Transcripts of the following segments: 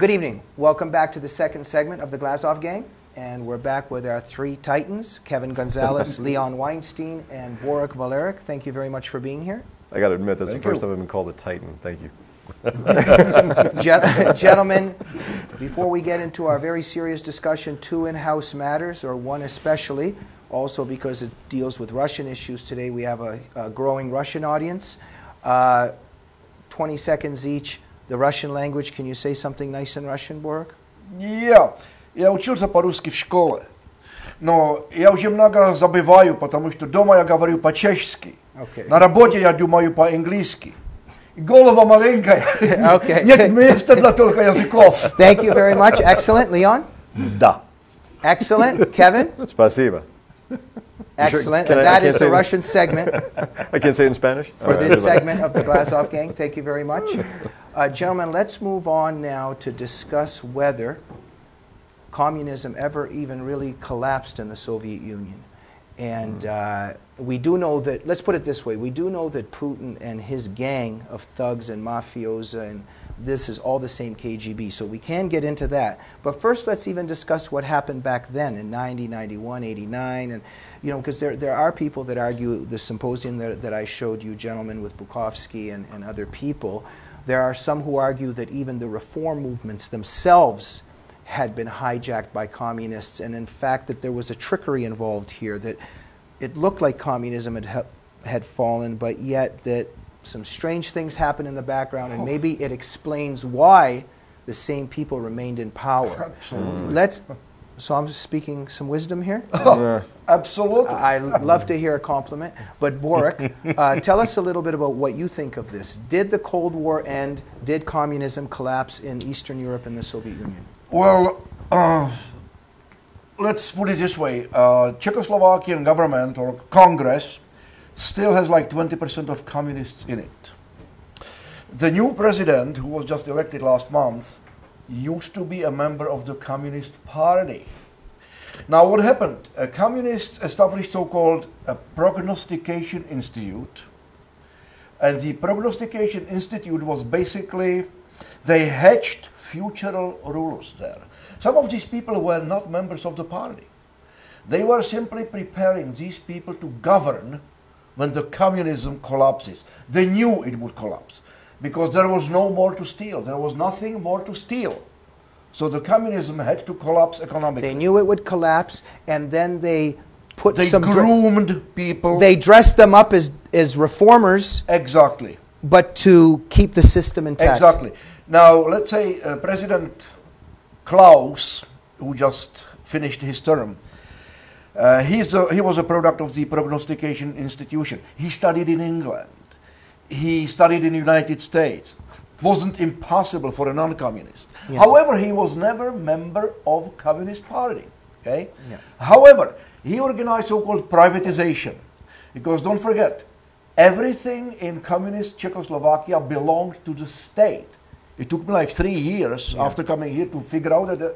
Good evening. Welcome back to the second segment of the Glazov Gang. And we're back with our three titans, Kevin Gonzales, Leon Weinstein, and Borek Volarik. Thank you very much for being here. I got to admit, that's the first time I've been called a titan. Thank you. Gentlemen, before we get into our very serious discussion, two in-house matters, or one especially, also because it deals with Russian issues today. We have a growing Russian audience. 20 seconds each. The Russian language, can you say something nice in Russian, Borek? Yeah. Я учился по-русски в школе, но я уже много забываю, потому что дома я говорю по-чешски, на работе я думаю по-английски. Голова маленькая, нет места для только языков. Thank you very much. Excellent. Leon? Да. Excellent. Kevin? Spasiba. Excellent. Sure? And that is the Russian segment. I can't say it in Spanish? For this segment of the Glazov Gang. Thank you very much. Gentlemen, let's move on now to discuss whether communism ever even really collapsed in the Soviet Union. And we do know that, let's put it this way, we do know that Putin and his gang of thugs and mafiosa, and this is all the same KGB, so we can get into that. But first, let's even discuss what happened back then in 90, 91, 89, and, you know, because there are people that argue, the symposium that I showed you, gentlemen, with Bukovsky and other people, there are some who argue that even the reform movements themselves had been hijacked by communists, and in fact that there was a trickery involved here, that it looked like communism had fallen, but yet that some strange things happened in the background, and maybe it explains why the same people remained in power. Absolutely. So I'm speaking some wisdom here? Absolutely. I love to hear a compliment. But Borek, tell us a little bit about what you think of this. Did the Cold War end? Did communism collapse in Eastern Europe and the Soviet Union? Well, let's put it this way. Czechoslovakian government or Congress still has like 20% of communists in it. The new president, who was just elected last month, used to be a member of the Communist Party. Now what happened? Communists established so-called a prognostication institute. And the prognostication institute was basically, they hatched future rulers there. Some of these people were not members of the party. They were simply preparing these people to govern when the communism collapses. They knew it would collapse because there was no more to steal. There was nothing more to steal. So the communism had to collapse economically. They knew it would collapse, and then they put they groomed people. They dressed them up as reformers. Exactly. But to keep the system intact. Exactly. Now, let's say President Klaus, who just finished his term, he was a product of the prognostication institution. He studied in England. He studied in the United States. It wasn't impossible for a non-communist. Yeah. However, he was never a member of Communist Party. Okay? Yeah. However, he organized so-called privatization. Because don't forget, everything in communist Czechoslovakia belonged to the state. It took me like 3 years after coming here to figure out that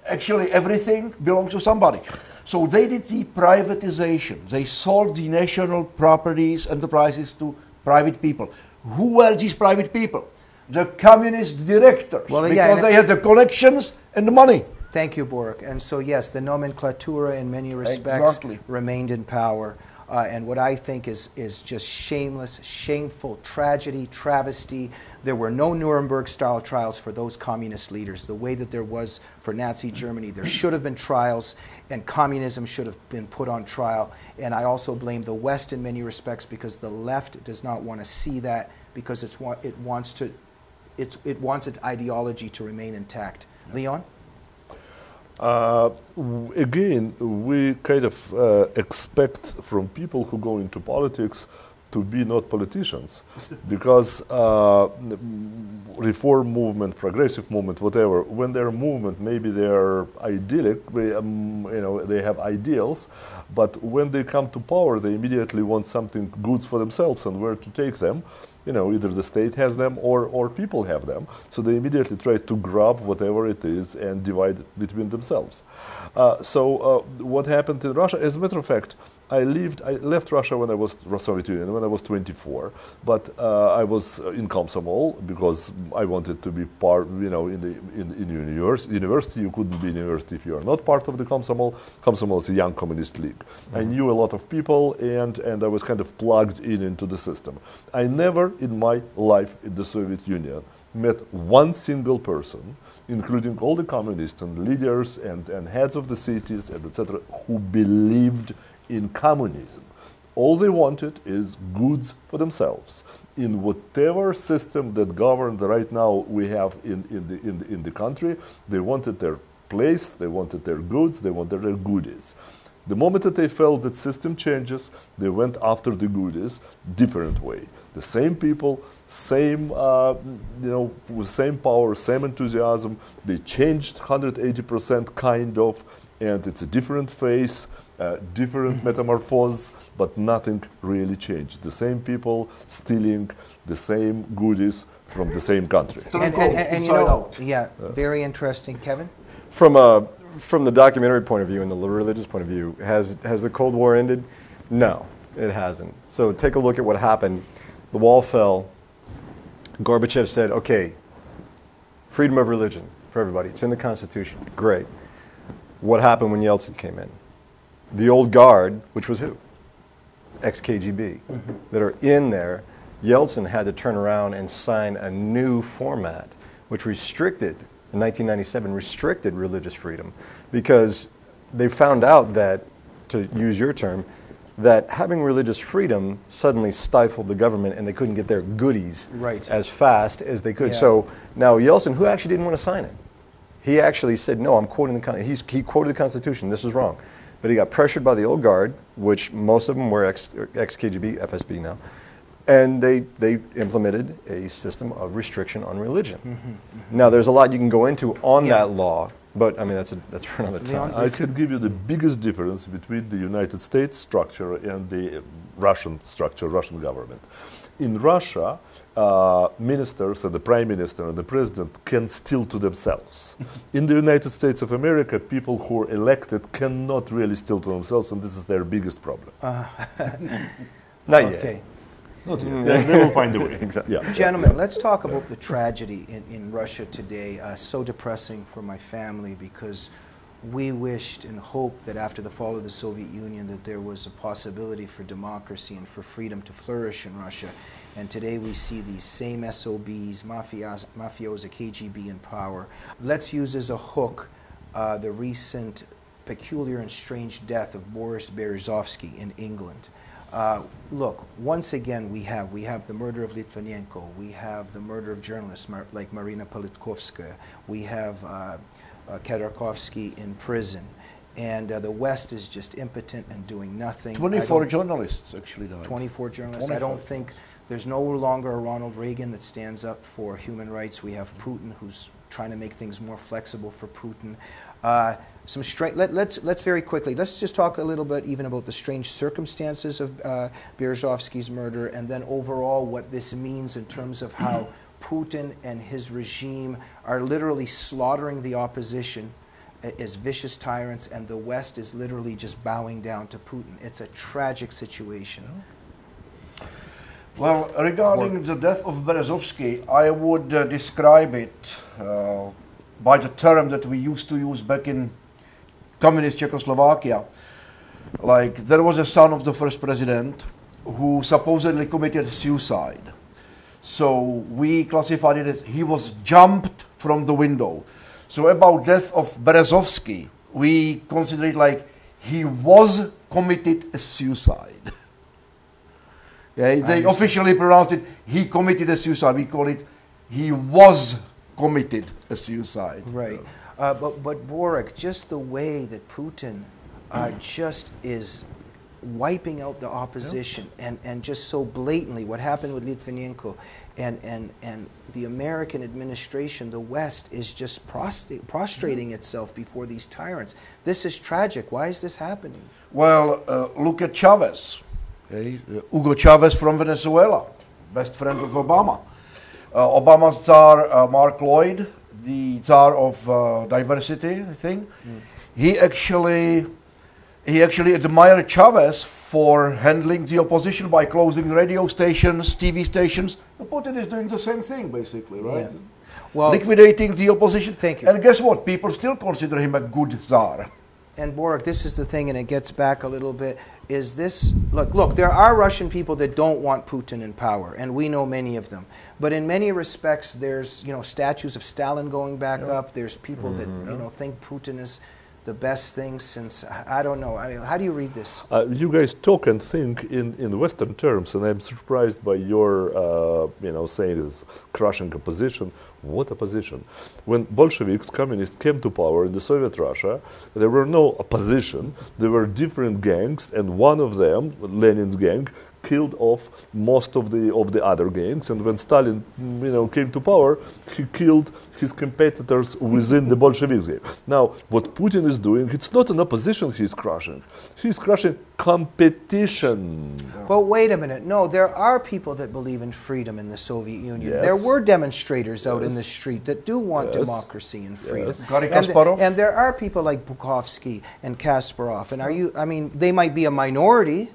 actually everything belongs to somebody. So they did the privatization. They sold the national properties, enterprises to private people. Who were these private people? The communist directors, because they had the collections and the money. Thank you, Borek. And so, yes, the nomenclatura in many respects remained in power. And what I think is just shameless, shameful tragedy, travesty. There were no Nuremberg-style trials for those communist leaders. The way that there was for Nazi Germany, there should have been trials, and communism should have been put on trial. And I also blame the West in many respects because the left does not want to see that because it wants its ideology to remain intact. Leon? Again, we kind of expect from people who go into politics to be not politicians, because reform movement, progressive movement, whatever, when they're a movement, maybe they're idyllic, they have ideals, but when they come to power, they immediately want something good for themselves and where to take them. Either the state has them or people have them. So they immediately try to grab whatever it is and divide it between themselves. So what happened in Russia, as a matter of fact, I left Russia when I was Soviet Union when I was 24, but I was in Komsomol because I wanted to be part. You know, in university, you couldn't be in university if you are not part of the Komsomol. Komsomol is a young communist league. I knew a lot of people, and I was kind of plugged into the system. I never in my life in the Soviet Union met one single person, including all the communists and leaders and heads of the cities and etc., who believed in communism. All they wanted is goods for themselves. In whatever system that governed right now we have in the country, they wanted their place, they wanted their goods, they wanted their goodies. The moment that they felt that system changes, they went after the goodies different way. The same people, same with same power, same enthusiasm. They changed 180% kind of, and it's a different face. Different metamorphose, but nothing really changed. The same people stealing the same goodies from the same country. And you know, yeah, very interesting, Kevin. From the documentary point of view and the religious point of view, has the Cold War ended? No, it hasn't. So take a look at what happened. The wall fell. Gorbachev said, okay, freedom of religion for everybody. It's in the Constitution. Great. What happened when Yeltsin came in? The old guard, which was who? Ex-KGB, that are in there. Yeltsin had to turn around and sign a new format, which restricted, in 1997, restricted religious freedom, because they found out that, to use your term, that having religious freedom suddenly stifled the government and they couldn't get their goodies as fast as they could. Yeah. So now Yeltsin, who actually didn't want to sign it, he actually said, no, I'm quoting the he quoted the Constitution, this is wrong. But he got pressured by the old guard, which most of them were ex-KGB, FSB now, and they implemented a system of restriction on religion. Now, there's a lot you can go into on that law, but I mean that's for another time. I could give you the biggest difference between the United States structure and the Russian structure, Russian government. In Russia, ministers and the prime minister and the president can steal to themselves. In the United States of America, people who are elected cannot really steal to themselves, and this is their biggest problem. Not yet. Not yet. They will find a way. Exactly. Yeah. Gentlemen, let's talk about the tragedy in Russia today. So depressing for my family, because we wished and hoped that after the fall of the Soviet Union that there was a possibility for democracy and for freedom to flourish in Russia. And today we see these same SOBs, mafiosa, KGB in power. Let's use as a hook the recent peculiar and strange death of Boris Berezovsky in England. Look, once again we have the murder of Litvinenko, we have the murder of journalists like Marina Politkovskaya, we have Khodorkovsky in prison, and the West is just impotent and doing nothing. 24 journalists actually died. 24 journalists. 24. I don't think there's no longer a Ronald Reagan that stands up for human rights. We have Putin who's trying to make things more flexible for Putin. Let's very quickly, let's just talk a little bit even about the strange circumstances of Berezovsky's murder, and then overall what this means in terms of how Putin and his regime are literally slaughtering the opposition as vicious tyrants, and the West is literally just bowing down to Putin. It's a tragic situation. Well, regarding the death of Berezovsky, I would describe it by the term that we used to use back in communist Czechoslovakia. Like, there was a son of the first president who supposedly committed suicide. So we classified it as he was jumped from the window. So about death of Berezovsky, we consider it like he was committed a suicide. Yeah, they officially pronounced it, he committed a suicide. We call it, he was committed a suicide. Right. But Borek, just the way that Putin just is wiping out the opposition, and just so blatantly, what happened with Litvinenko, and the American administration, the West, is just prostrating itself before these tyrants. This is tragic. Why is this happening? Well, look at Chavez. Okay. Hugo Chavez from Venezuela, best friend of Obama. Obama's Tsar Mark Lloyd, the Tsar of diversity, I think. He actually He actually admired Chavez for handling the opposition by closing radio stations, TV stations. Putin is doing the same thing, basically, right? Yeah. Well, liquidating the opposition. Thank you. And guess what? People still consider him a good Tsar. And Borek, this is the thing, and it gets back a little bit, is this, look, there are Russian people that don't want Putin in power, and we know many of them. But in many respects, there's, statues of Stalin going back up. There's people that, think Putin is the best thing since, I don't know. I mean, how do you read this? You guys talk and think in Western terms, and I'm surprised by your, saying this, crushing opposition. What opposition? When Bolsheviks, communists came to power in the Soviet Russia, there were no opposition. There were different gangs, and one of them, Lenin's gang, killed off most of the other gangs. And when Stalin, came to power, he killed his competitors within the Bolsheviks gang. Now, what Putin is doing, it's not an opposition he's crushing. He's crushing competition. But wait a minute. No, there are people that believe in freedom in the Soviet Union. Yes. There were demonstrators out Yes. in the street that do want Yes. democracy and freedom. Yes. Garry Kasparov. And there are people like Bukovsky and Kasparov. And they might be a minority,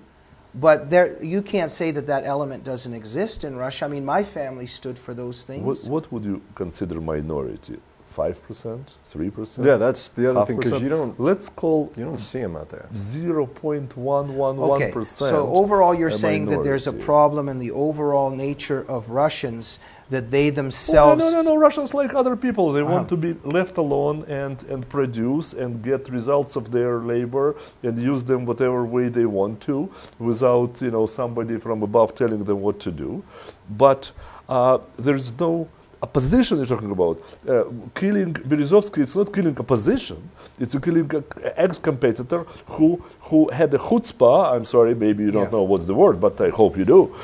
but you can't say that element doesn't exist in Russia. I mean, my family stood for those things. What would you consider minority? 5%? 3%? Yeah, that's the other thing, because 0.5%? you Let's call don't see them out there. 0.111%. Okay, so overall you're saying that there's a minority. problem in the overall nature of Russians, that they themselves... No. Russians, like other people, they want to be left alone and produce and get results of their labor and use them whatever way they want to, without somebody from above telling them what to do. But there's no opposition you're talking about. Killing Berezovsky, it's not killing opposition. It's killing an ex-competitor who had a chutzpah, I'm sorry, maybe you don't know what's the word, but I hope you do,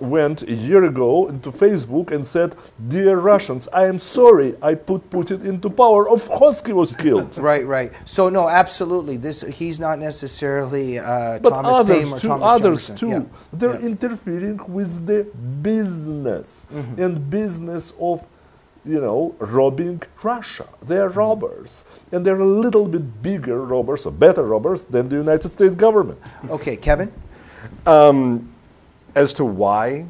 went a year ago into Facebook and said, "Dear Russians, I am sorry I put Putin into power. Of course he was killed." Right. So no, absolutely. He's not necessarily But Thomas Paine or Thomas others Jefferson. too, Yeah. they're interfering with the business and business of, robbing Russia. They are robbers, and they're a little bit bigger robbers or better robbers than the United States government. Okay, Kevin? As to why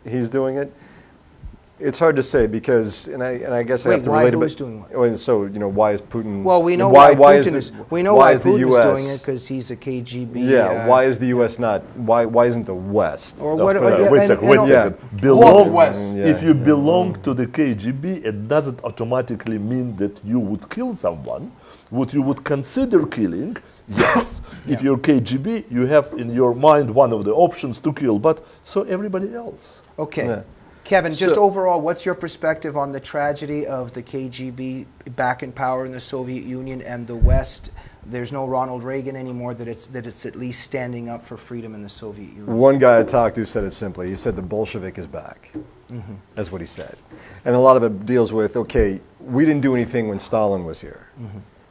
he's doing it, it's hard to say, because, and I guess I have to relate it. Who is doing what? So why is Putin? Well, we know why Putin is. We know why is the Putin is US doing it, because he's a KGB. Yeah, why is the U.S. not? Why isn't the West? Or what? Wait a second. Yeah. If you belong to the KGB, it doesn't automatically mean that you would kill someone. What you would consider killing, yes. If you're KGB, you have in your mind one of the options to kill, but so everybody else. Okay. Yeah. Kevin, just So- overall, what's your perspective on the tragedy of the KGB back in power in the Soviet Union and the West? There's no Ronald Reagan anymore, that it's at least standing up for freedom in the Soviet Union. One guy I talked to said it simply. He said the Bolshevik is back. That's what he said. And a lot of it deals with, okay, we didn't do anything when Stalin was here.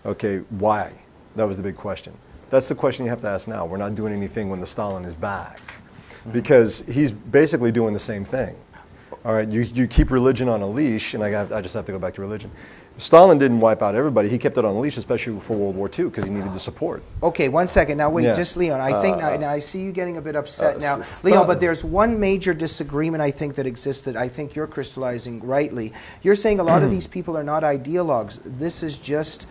Okay, why? That was the big question. That's the question you have to ask now. We're not doing anything when the Stalin is back. Because he's basically doing the same thing. All right, you keep religion on a leash, and I just have to go back to religion. Stalin didn't wipe out everybody. He kept it on a leash, especially for World War II, because he needed the support. Okay, 1 second. Now wait, Yeah. just Leon. I think now I see you getting a bit upset now, Leon. But there's one major disagreement I think that exists that I think you're crystallizing rightly. You're saying a lot of these people are not ideologues. This is just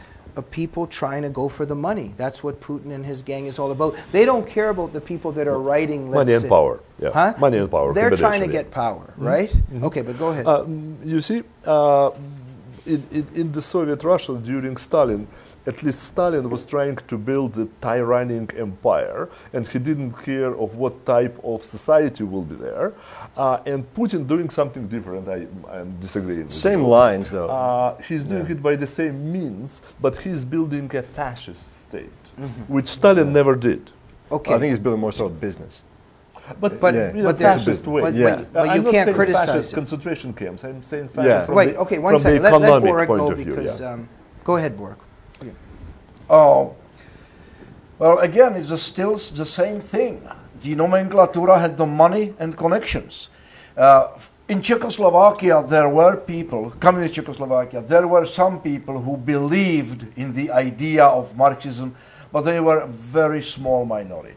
people trying to go for the money. That's what Putin and his gang is all about. They don't care about the people that are writing. Money and power. Yeah. Huh? Money and power. They're trying to combination, get power, right? Okay, but go ahead. You see, in the Soviet Russia during Stalin, at least Stalin was trying to build a tyrannic empire, and he didn't care of what type of society will be there. And Putin doing something different. I'm disagreeing with Same you. lines, though. He's doing it by the same means, but he's building a fascist state, which Stalin never did. Okay. I think he's building more so a business. But Yeah. in a But there's- fascist way. but- Yeah. but you I'm not can't saying criticize fascist it. concentration camps. I'm saying Yeah. fascist from Wait, the, okay, 1 from second. the Let economic Borek point go of view. because Yeah. go ahead, Borek. Oh, well, again, it's still the same thing. The nomenclatura had the money and connections. In Czechoslovakia, there were people, communist Czechoslovakia, there were some people who believed in the idea of Marxism, but they were a very small minority.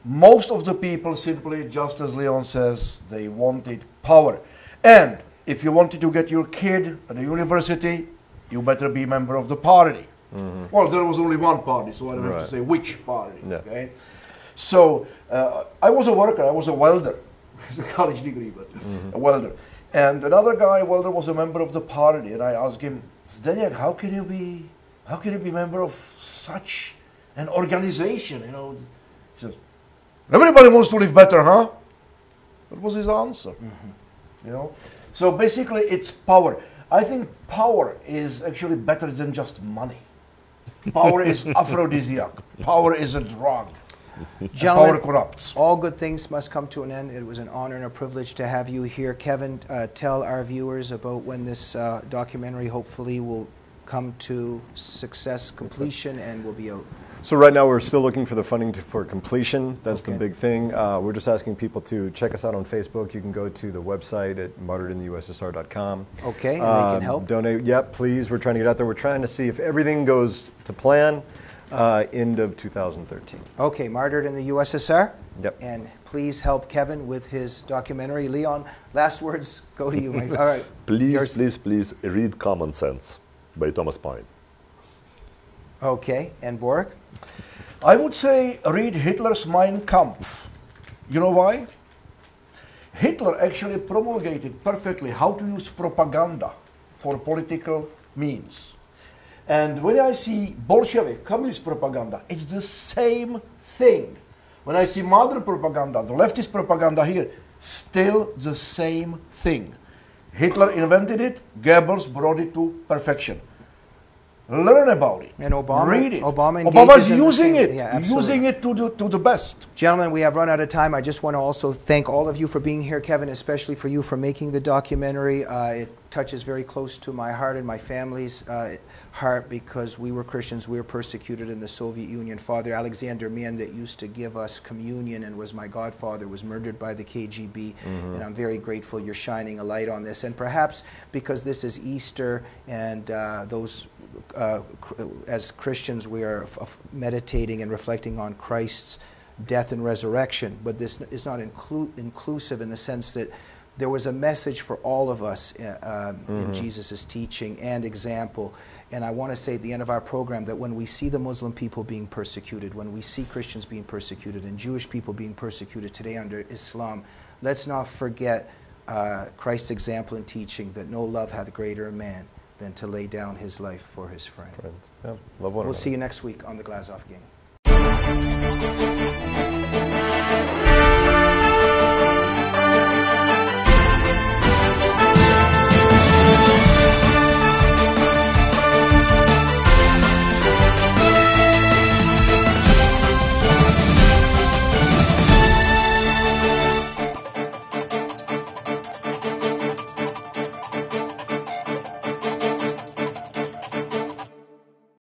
Most of the people simply, just as Leon says, they wanted power. And if you wanted to get your kid at a university, you better be a member of the party. Well, there was only one party, so I don't have to say which party. Yeah. Okay? So I was a worker, I was a welder. It's a college degree, but a welder. And another guy, welder, was a member of the party, and I asked him, Zdeněk, how can you be member of such an organization? You know, he says, everybody wants to live better, huh? That was his answer. You know, so basically, it's power. I think power is actually better than just money. Power is aphrodisiac. Power is a drug. Gentlemen, power corrupts. all good things must come to an end. It was an honor and a privilege to have you here. Kevin, tell our viewers about when this documentary hopefully will come to success, completion, and will be out. So right now we're still looking for the funding for completion. That's Okay. the big thing. We're just asking people to check us out on Facebook. You can go to the website at martyredintheussr.com. Okay, and they can help? Donate. Yep, please. We're trying to get out there. We're trying to see if everything goes to plan. End of 2013. Okay, Martyred in the USSR. Yep. And please help Kevin with his documentary. Leon, last words go to you. All right. Please, please read Common Sense by Thomas Paine. Okay, and Borek? I would say read Hitler's Mein Kampf. You know why? Hitler actually promulgated perfectly how to use propaganda for political means. And when I see Bolshevik, communist propaganda, it's the same thing. When I see modern propaganda, the leftist propaganda here, still the same thing. Hitler invented it, Goebbels brought it to perfection. Learn about it. And Obama, read it. Obama's Obama's using it, Yeah, using it to the best. Gentlemen, we have run out of time. I just want to also thank all of you for being here, Kevin, especially for you for making the documentary. It touches very close to my heart and my family's heart because we were Christians. We were persecuted in the Soviet Union. Father Alexander Min, that used to give us communion and was my godfather, was murdered by the KGB. And I'm very grateful you're shining a light on this. And perhaps because this is Easter and as Christians, we are meditating and reflecting on Christ's death and resurrection, but this is not inclusive in the sense that there was a message for all of us in Jesus' teaching and example. And I want to say at the end of our program that when we see the Muslim people being persecuted, when we see Christians being persecuted and Jewish people being persecuted today under Islam, let's not forget Christ's example and teaching that no love hath greater man than to lay down his life for his friend. Yeah, love one We'll another. see you next week on the Glazov Game.